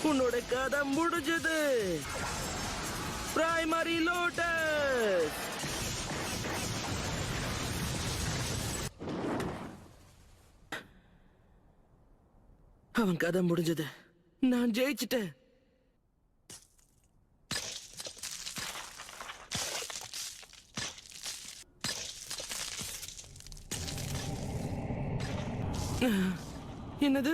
உன்னோட கதை முடிஞ்சது. Primary lotus. அவன் கதை முடிஞ்சது. நான் ஜெயிச்சிட்டேன். என்னது?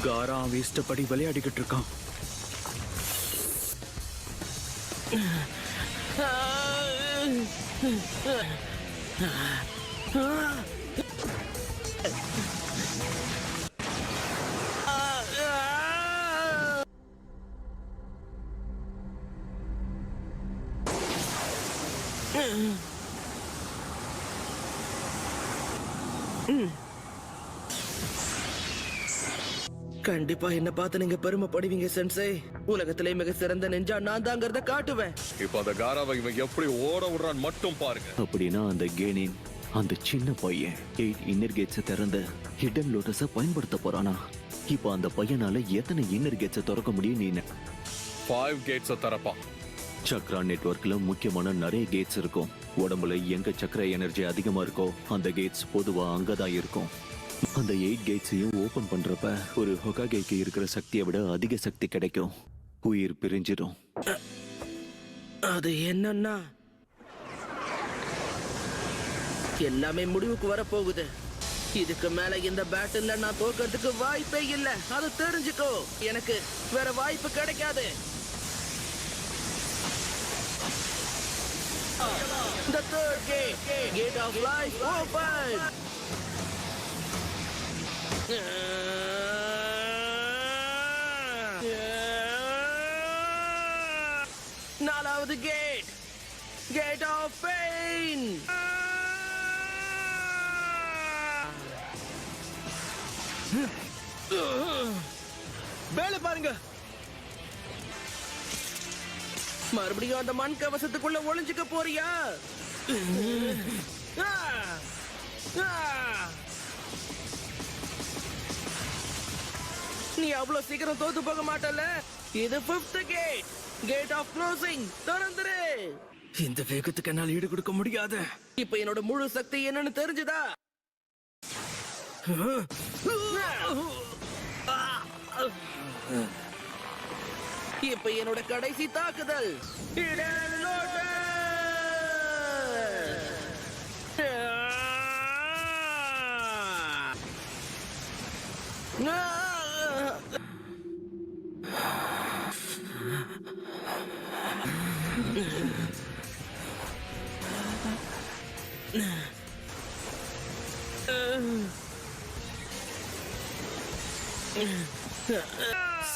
காரா அவன் இஷ்டப்படி விளையாடிக்கிட்டு இருக்கான். கண்டிப்பா என்ன பார்த்து நீங்க பெருமைப்படுவீங்க சென்சே. உலகத்திலே மிக சிறந்த நெஞ்சா நான் தாங்கிறத காட்டுவேன். இப்ப அந்த காராவை இவன் எப்படி ஓட விடுறான் மட்டும் பாருங்க. அப்படின்னா அந்த கேனின் அந்த சின்ன பையன் 8 இன்னர் கேட்ஸை திறந்த ஹிடன் லோட்டஸை பயன்படுத்த போறானா? இப்ப அந்த பையனால எத்தனை இன்னர் கேட்ஸை திறக்க முடியும்? நீ 5 கேட்ஸை தரப்பா. சக்ரா நெட்வொர்க்ல முக்கியமான நிறைய கேட்ஸ் இருக்கும். உடம்புல எங்க சக்ர எனர்ஜி அதிகமா இருக்கோ அந்த கேட்ஸ் பொதுவா அங்கதான் இருக்கும். அந்த 8 கேட்ஸையும் ஓபன் பண்றப்ப ஒரு ஹொகாகேக்கு இருக்கிற சக்தியை விட அதிக சக்தி கிடைக்கும். உயிர் பிரிஞ்சிடும். அது என்னன்னா எல்லாமே முடிவுக்கு வரப்போகுது. இதுக்கு மேல இந்த பேட்டில்ல நான் தோக்கிறதுக்கு வாய்ப்பே இல்ல. அது தெரிஞ்சுக்கோ. எனக்கு வேற வாய்ப்பு கிடைக்காது. The third gate, gate of life open. நாலாவது கேட், கேட் ஆஃப் பெயின். வேலை பாருங்க. மறுபடியும் அந்த மண் கவசத்துக்குள்ள ஒளிஞ்சுக்க போறியா? நீ அவ்வளவு சீக்கிரம் தோத்து போக மாட்டல. இது 5th gate, gate of closing. திறந்துரு. இந்த வேகத்துக்கு என்னால் ஈடு கொடுக்க முடியாது. இப்ப என்னோட முழு சக்தி என்னன்னு தெரிஞ்சுதா? இப்ப என்னோட கடைசி தாக்குதல். Hidden lotus.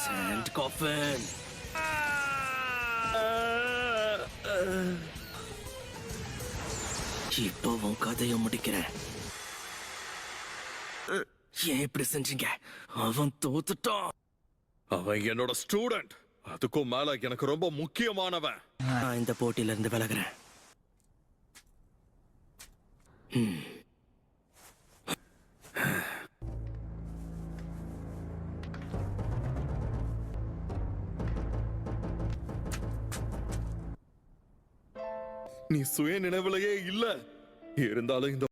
Sand coffin. இப்போ உன் கதையை முடிக்கிறேன். ஏன் இப்படி செஞ்சீங்க? அவன் தோத்துட்டான். அவன் என்னோட ஸ்டூடெண்ட். அதுக்கும் மேல எனக்கு ரொம்ப முக்கியமானவன். நான் இந்த போட்டியில இருந்து விலகுறேன். நீ சுய நினைவிலேயே இல்ல. இருந்தாலும் இந்த